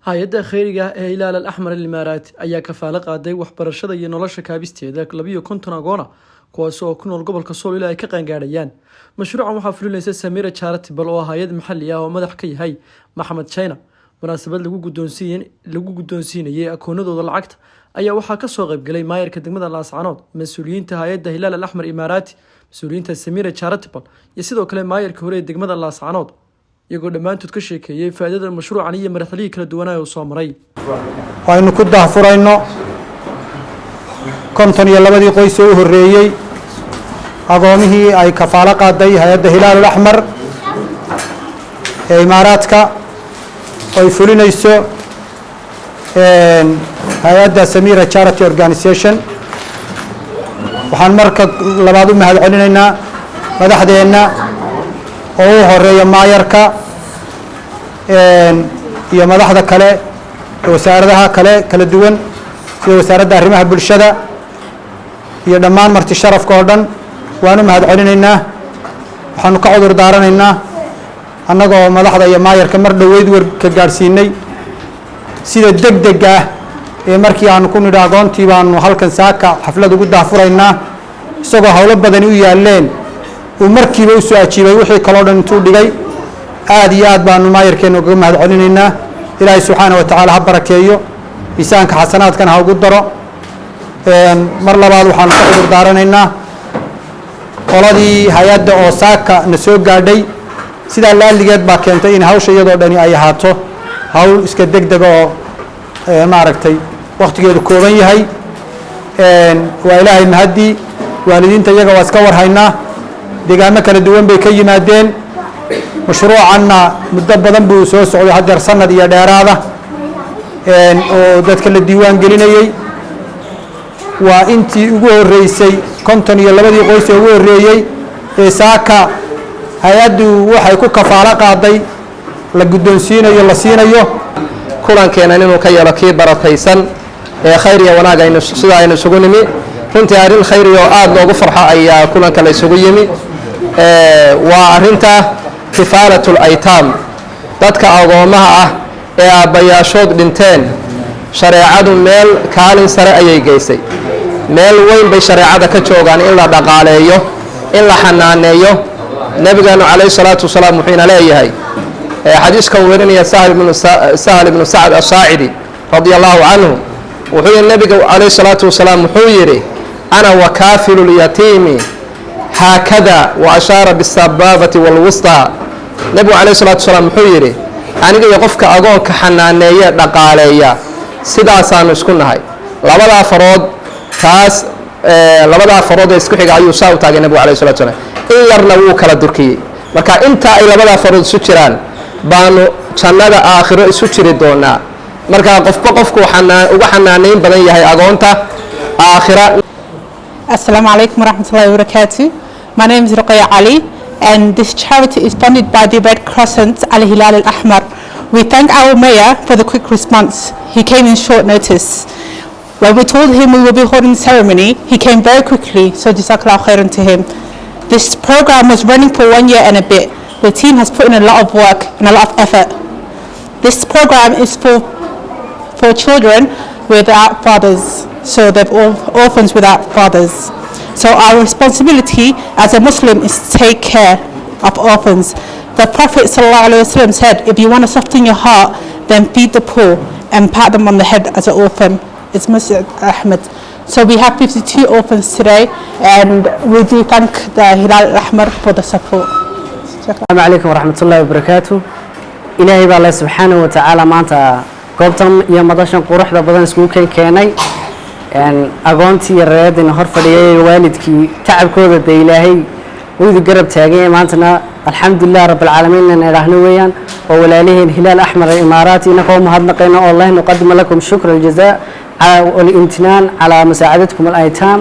hay-adda khayriga ah ee Hilaal al-Axmar al-Imaaraati ayaa kafaalo qaaday waxbarashada iyo nolosha kaabisteeda 52 agoon ah kuwaas oo ku nool gobolka Sool ilaa ay ka qaangaarayaan. Mashruucan waxaa fulinaysa Samira Charitable oo hay'ad maxalli ah oo madax ka yahay Maxamed China. Munaasabad lagu guddoonsiinayay akoonadooda lacagta ayaa waxaa ka soo qayb galay maayarka degmada Laascaanood, mas'uuliyiinta hay'adda Hilaal al-Axmar al-Imaaraati, mas'uuliyiinta Samira Charitable iyo sidoo kale maayarka hore ee degmada Laascaanood. iyagoo dhammaantood ka sheekeeyay faa'iidada mashruucan iyo marxaladii kala duwan ee soo maray. Waxaynu ku daahfurayno 52 qoys oo horeeyay agoomihii ay kafaalo qaaday hay'adda Hilaal al-Axmar ee Imaaraadka oo ay fulinayso hay'adda Samira Charity Organization. waxaan marka labaad u mahadcelinaynaa madaxdeena oo horeeya maayarka iyo madaxda kale wasaaradaha kala duwan sida wasaaradda arrimaha bulshada iyo dhammaan marti sharafka oo dhan waanu mahadcelinaynaa. waxaanu ka cudur daaranaynaa annagoo madaxda iyo maayarka mar dhaweyd warka gaarsiinay sida degdeg ah ee markii aanu ku nidhi agoontii baanu halkan saaka xaflad ugu daahfuraynaa isagoo hawlo badani u yaaleen uu markiiba u soo ajiibay wixii kaloo dhan intuu dhigay. aad iyo aad baanu maayarkeena uga mahadcelinaynaa. ilaahay subxaana wa tacaala ha barakeeyo, miisaanka xasanaadkana ha ugu daro. mar labaad waxaanu ka cudur daaranaynaa qoladii hay-adda oo saaka na soo gaadhay sidaa laaligeed baa keentay in hawsha iyadoo dhani ay ahaato hawl iska degdega oo maaragtay wakhtigeedu kooban yahay. waa ilaahay mahadii. waalidiinta iyaga waa iska warhaynaa, deegaamo kala duwan bay ka yimaadeen. mashruucanna muddo badan buu soo socday, haddeer sanad iyo dheeraada oo dadka la diiwaan gelinayay. waa intii ugu horeysay 52 qoys ee ugu horeeyay ee saaka hay-addu waxay ku kafaalo qaaday la guddoonsiinayo la siinayo. kulankeena inuu ka yeelo kii barakaysan ee khayr iyo wanaag aynu sida aynu isugu nimi. runtii arrin khayr iyo aad loogu farxo ayaa kulanka la isugu yimi. waa arrinta kifaalatul aytaam, dadka agoomaha ah ee aabbayaashood dhinteen. shareecadu meel kaalin sare ayay geysay, meel weyn bay shareecada ka joogaan in la dhaqaaleeyo, in la xanaaneeyo. nabigeenu calayhi salaatu wasalaam wuxuu ina leeyahay xadiiska uu werinaya sahal ibnu sacad asaacidi radia allahu canhu wuxuu yihi nabiga calayhi salaatu wasalaam wuxuu yidhi ana wakaafilu lyatiimi haakada wa ashaara bisabaabati walwustaa. nabigu calayhi salaatu wasalaam wuxuu yidhi aniga iyo qofka agoonka xanaaneeye dhaqaaleeya sidaasaanu isku nahay. labadaa farood ee isku xiga ayuu saa u taagay nabigu calayhi salatu wasalaam. in yarna wuu kala durkiyey. marka inta ay labadaa farood isu jiraan baanu jannada aakhiro isu jiri doonaa. marka qofba qofku uga xanaaneyn badan yahay agoonta aakhira. Assalamu alaikum warahmatullahi wabarakatuh. My name is Ruqayya Ali and this charity is funded by the Red Crescent Al Hilal Al Ahmar. We thank our mayor for the quick response. He came in short notice. When we told him we will be holding the ceremony, he came very quickly, so jazakallah khairan to him. This program was running for 1 year and a bit. The team has put in a lot of work and a lot of effort. This program is for children without fathers, so they're all orphans without fathers. So our responsibility as a Muslim is to take care of orphans. The Prophet ﷺ said, if you want to soften your heart, then feed the poor and pat them on the head as an orphan. It's Masjid Ahmed. So we have 52 orphans today, and we do thank the Hilal al-Ahmar for the support. Assalamu alaikum warahmatullahi wabarakatuh. Ilaahay baa Allah subhanahu wa ta'ala maanta goobtan iyo madashan quruxda badan isku keenay. agoontii reedina hor fadhiyay waalidkii tacabkooda de ilaahay wuu garab taagay. maantana alxamdulillah rabbil caalamiin in ilaahna weeyaan oo walaaliheen Hilaal Ahmar al-Imaaraati inagoo mahadnaqayna oo Allah nuqaddim lakum shukra al-jazaa wal-imtinaan ala musaacadatikum al-aytaam.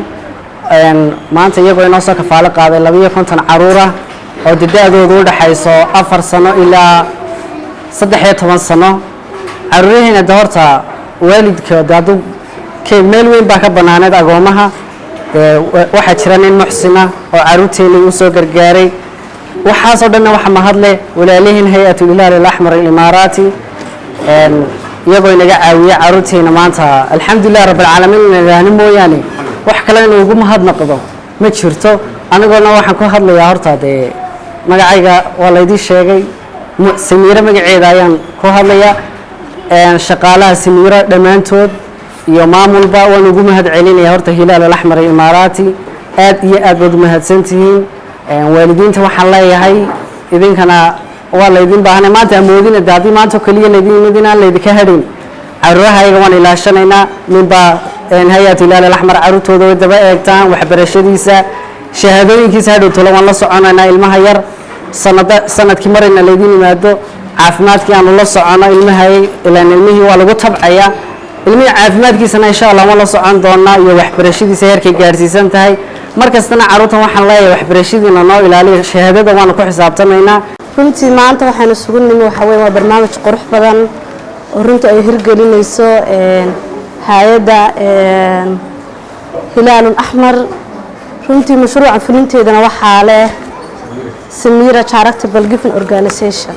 maanta iyagoo inoo soo kafaalo qaaday 52 caruur ah oo da'doodu u dhaxayso 4 sano ilaa 13 sano. caruuraheenna doorta waalidkooda hadduu meel weyn baa ka banaaneed agoomaha. waxaa jira nin muxsina oo caruurteena u soo gargaaray. waxaas oo dhan waxa mahad leh walaaliheen hay'atul Hilaal al-Ahmar al-Imaaraati iyagoo inaga caawiya caruurteena maanta alxamdulilah rabbilcaalamiin inaynu mooyaane wax kale inuu ugu mahadnaqdo ma jirto anigoona waxaan ku hadlayaa horta dee magacayga waa laydii sheegay samiiro magaceeda ayaan ku hadlayaa shaqaalaha samiiro dhammaantood iyo maamulba waan ugu mahad celinaya horta hilaal alaxmar imaaraati aad iyo aad baad u mahadsantihiin waalidiinta waxaan leeyahay idinkana waa laydin baahanay maanta amoodina de haddii maanta oo keliya laydin yimid inaan laydinka hadhin caruurahayaga waan ilaashanaynaa ninbaa hay-at hilaal alaxmar caruurtooda way daba eegtaan waxbarashadiisa shahaadooyinkiisa hadhow tolo waan la soconaynaa ilmaha yar sanadkii marayna laydin yimaado caafimaadkii aanu la socono ilmahay ilaan ilmihii waa lagu tabcayaa ilmihii caafimaadkiisana insha allah waan la socon doonaa iyo waxbarashadiisa heerkay gaarsiisan tahay markastana caruurtan waxaan leeyahay waxbarashadiina noo ilaaliya shahaadada waanu ku xisaabtamaynaa runtii maanta waxaynu isugu nimi waxa weeye waa barnaamij qurux badan oo runtii ay hirgelinayso hay-adda hilaalul axmar runtii mashruuca fulinteedana waxaa leh Samira Charitable Giving Organization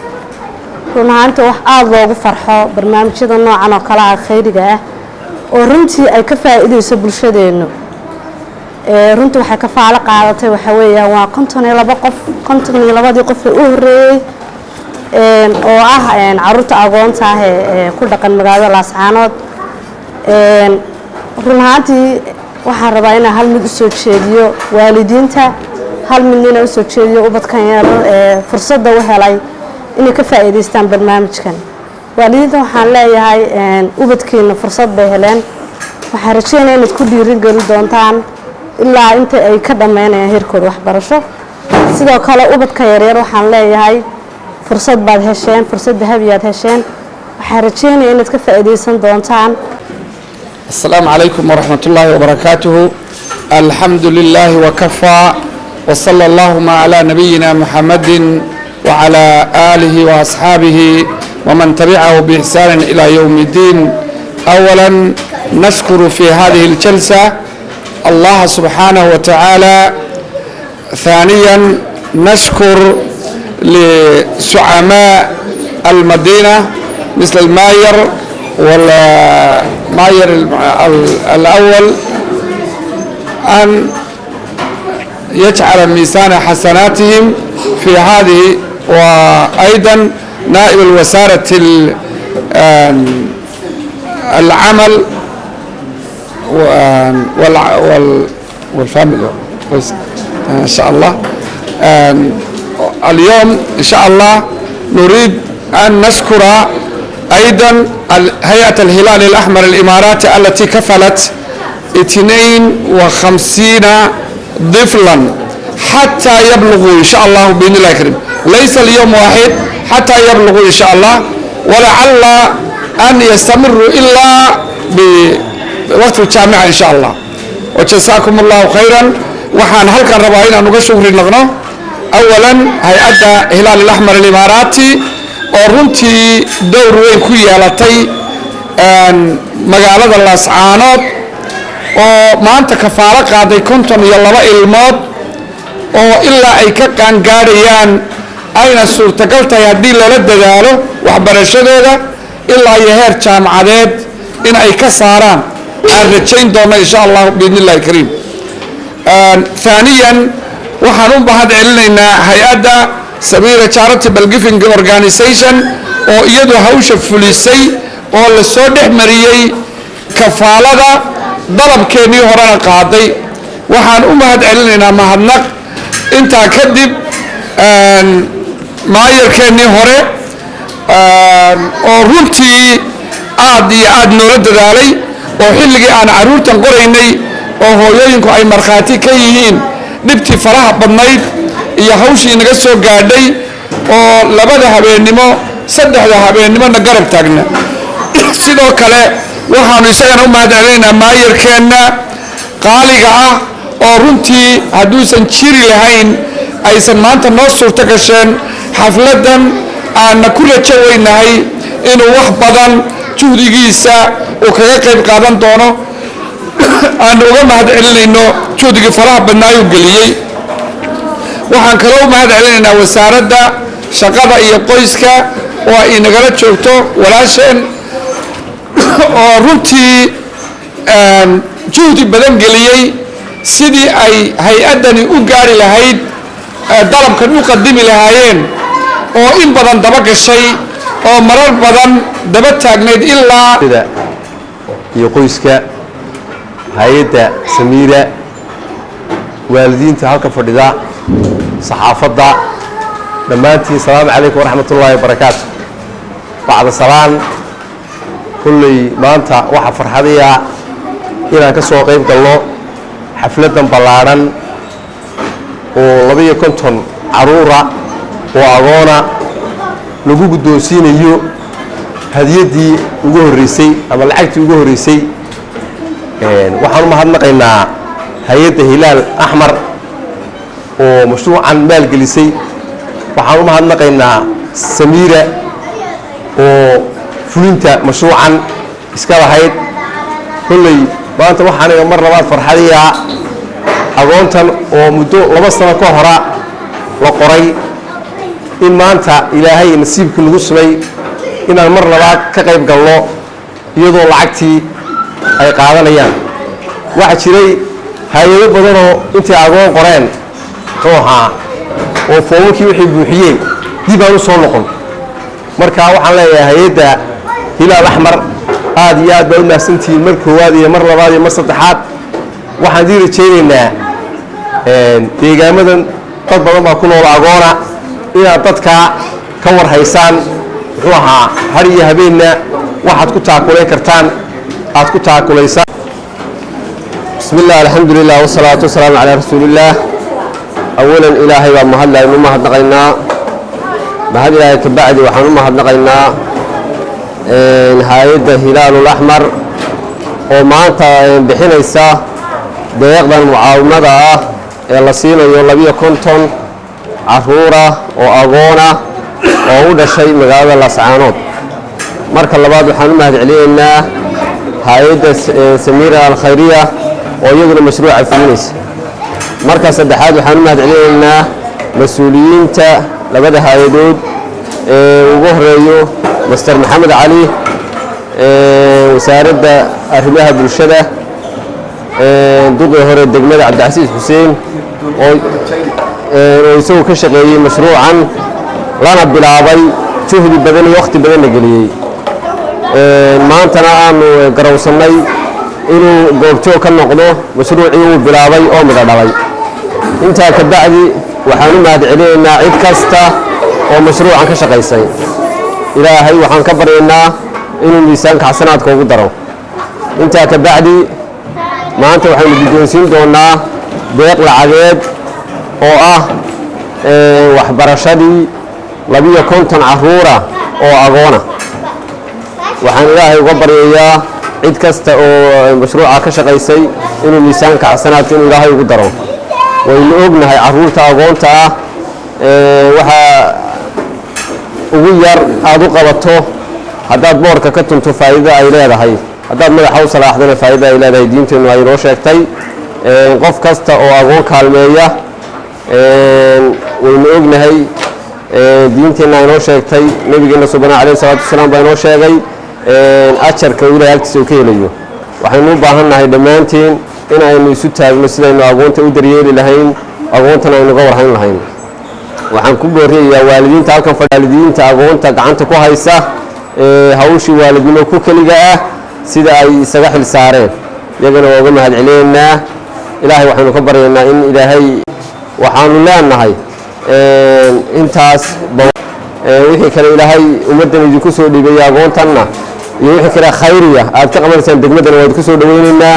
run ahaantii wax aad loogu farxo barnaamijyada noocan oo kale ah khayriga ah oo runtii ay ka faa'iideyso bulshadeenu runtii waxay ka faalo qaadatay waxa weeyaan waa 52 qof 52 qof oo u horeeyay oo ah caruurta agoonta ah ee ku dhaqan magaalada Laascaanood run ahaantii waxaan rabaa inaan hal mid u soo jeediyo waalidiinta hal midna u soo jeediyo ubadkan yar fursadda u helay inay ka faa'iideystaan barnaamijkan waalidiinta waxaan leeyahay ubadkeena fursad bay heleen waxaan rajaynayaa inaad ku dhiirigelin doontaan ilaa inta ay ka dhameynayaan heerkooda waxbarasho sidoo kale ubadka yaryar waxaan leeyahay fursad baad hesheen fursad dahabiyaad hesheen waxaan rajaynayaa inaad ka faa'iideysan doontaan السلام عليكم ورحمة الله وبركاته الحمد لله وكفى وصلى اللهم على نبينا محمد وعلى آله وأصحابه ومن تبعه بإحسان إلى يوم الدين أولا نشكر في هذه الجلسة الله سبحانه وتعالى ثانيا نشكر لزعماء المدينة مثل الماير والماير الأول أن يجعل ميزان حسناتهم في هذه وأيضا نائب الوزارة العمل والفاميلي إن شاء الله اليوم إن شاء الله نريد أن نشكر أيضا هيئة الهلال الأحمر الإماراتي التي كفلت 52 طفلا حتى يبلغوا إن شاء الله بإذن الله الكريم ليس اليوم واحد حتى يبلغوا إن شاء الله ولعل أن يستمروا إلا بوقت الجامعة إن شاء الله وجزاكم الله خيرا وحان هل كان ربعين أن نشكر النغنى أولا هيئة الهلال الأحمر الإماراتي ورنتي دور وين كويالتي مقالة اللاسعانات ومانتا كفالة قادي كنتم يلبا إلمود وإلا أي كان قاريان أين السورتقلتا يهدي للد دالو وحبرشدودا إلا يهير جامعات إن أي كساران الرجين دوما إن شاء الله بإذن الله الكريم ثانيا وحنون بهاد علينا هيئة Samira Charitable Giving Organization oo iyadu hawsha fulisay oo la soo dhexmariyay kafaalada dalabkeenii horena qaaday waxaan u mahad celinaynaa mahadnaq intaa kadib maayarkeenii hore oo runtii aad iyo aad noola dadaalay oo xilligii aan caruurtan qoraynay oo hooyooyinku ay markhaati ka yihiin dhibtii faraha badnayd iyo hawshii naga soo gaadhay oo labada habeennimo saddexda habeennimona garab taagna sidoo kale waxaanu isagana u mahad celinaynaa maayarkeenna qaaliga ah oo runtii hadduusan jiri lahayn aysan maanta noo suurto gasheen xafladan aanna ku rajo weynahay inuu wax badan juhdigiisa uu kaga qayb qaadan doono aanu uga mahad celinayno juhdigii faraha badnaayuu geliyey waxaan kaloo u mahad celinaynaa wasaaradda shaqada iyo qoyska oo ay nagala joogto walaasheen oo runtii juhdi badan geliyey sidii ay hay-addani u gaari lahayd dalabkan u qadimi lahaayeen oo in badan daba gashay oo marar badan daba taagnayd ilaa iyo qoyska hay-adda Samiira waalidiinta halka fadhida saxaafadda dhammaantiin salaamu calaykum waraxmatullaahi wabarakaatu bacda salaan kulley maanta waxa farxadaya inaan ka soo qayb galno xafladan ballaaran oo 250 caruura oo agoona lagu guddoonsiinayo hadiyadii ugu horeysay ama lacagtii ugu horeysay waxaan u mahadnaqaynaa hay-adda Hilaal Axmar oo mashruucan maalgelisay waxaan u mahadnaqaynaa Samiira oo fulinta mashruucan iska lahayd kulley maanta waxaan mar labaad farxadiya agoontan oo muddo 2 sano ka hor la qoray in maanta ilaahay nasiibka lagu sumay inaan mar labaad ka qayb galno iyadoo lacagtii ay qaadanayaan waxa jiray hay'ado badan oo intii agoon qoreen oo foomkii wixii buuxiyeen dib aan u soo noqon marka waxaan leeyahay hay'adda Hilaal Axmar aad iyo aad baa u mahadsantihiin mar koowaad iyo mar labaad iyo mar saddexaad waxaan idin rajaynaynaa deegaamadan dad badan baa ku nool agoona inaad dadka ka war haysaan muxuu ahaa har iyo habeenna waxaad ku taakuleyn kartaan aad ku taakulaysaan bismillah alxamdulilah wasalaatu wasalaamu calaa rasuulillaah awalan ilaahay baa mahadlaynu mahadnaqaynaa mahad ilaahay ka bacdi waxaan u mahadnaqaynaa hay-adda Hilaalul Axmar oo maanta bixinaysa deeqdan mucaawimada ah ee la siinayo 250 caruura oo agoona oo u dhashay magaalada Laascaanood marka labaad waxaan u mahad celinaynaa hay'adda Samiira al-Khayriya oo iyaduna mashruuca fulinaysa marka saddexaad waxaan u mahad celinaynaa mas'uuliyiinta labada hay'adood ee ugu horeeyo Mr. Maxamed Cali wasaaradda arrimaha bulshada duqii hore degmada Cabdicasiis Xuseen oo isagoo ka shaqeeyay mashruucan lana bilaabay juhdi badan iyo waqti badan la geliyay maantana aanu garawsanay inuu goobjoog ka noqdo mashruucii uu bilaabay oo midho dhalay intaa ka bacdi waxaan u mahad celinaynaa cid kasta oo mashruucan ka shaqaysay ilaahay waxaan ka baryaynaa inuu miisaanka xasanaadka ugu daro intaa ka bacdi maanta waxaynu guddoonsiin doonaa deeq lacageed oo ah waxbarashadii 250 caruura oo agoona waxaan ilaahay uga baryayaa cid kasta oo mashruuca ka shaqaysay inuu miisaanka xasanaadka inuu ilaahay ugu daro waynu ognahay caruurta agoonta ah waxaa ugu yar aad u qabato haddaad boorka ka tunto faa'iido ay leedahay haddaad madaxa u salaaxdana faa'iido ay leedahay diinteennu ay noo sheegtay qof kasta oo agoon kaalmeeya waynu ognahay diinteenna ay noo sheegtay nabigeena subhanahu alayhi salaatu wasalaam baa inoo sheegay ajarka uu ilaahay agtiisa ka helayo waxaynu u baahannahay dhammaanteen in aynu isu taagno sidaynu agoonta u daryeeli lahayn agoontana aynu ga warhayn lahayn waxaan ku booriyayaa waalidiinta halkan waalidiinta agoonta gacanta ku haysa hawshii waalidnimo ku keliga ah sida ay isaga xil saareen iyagana waa uga mahad celinaynaa ilaahay waxaynu ka baryaynaa in ilaahay waxaanu leenahay intaas wixii kale ilaahay ummaddan idinku soo dhiibaya agoontanna iyo wixii kale khayriya aad ka qabanaysaan degmadana waa idinku soo dhawaynaynaa